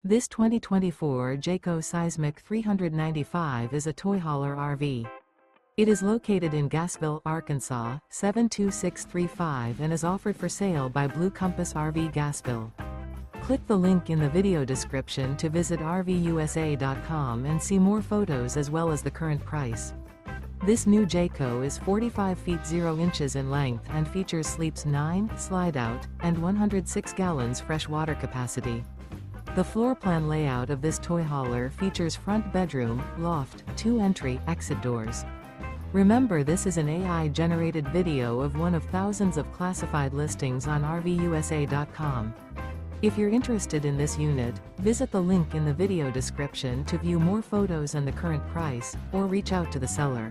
This 2024 Jayco Seismic 395 is a toy hauler RV. It is located in Gassville, Arkansas, 72635 and is offered for sale by Blue Compass RV Gassville. Click the link in the video description to visit RVUSA.com and see more photos as well as the current price. This new Jayco is 45 feet 0 inches in length and features sleeps 9, slide-out, and 106 gallons fresh water capacity. The floor plan layout of this toy hauler features front bedroom, loft, 2 entry, exit doors. Remember, this is an AI-generated video of one of thousands of classified listings on RVUSA.com. If you're interested in this unit, visit the link in the video description to view more photos and the current price, or reach out to the seller.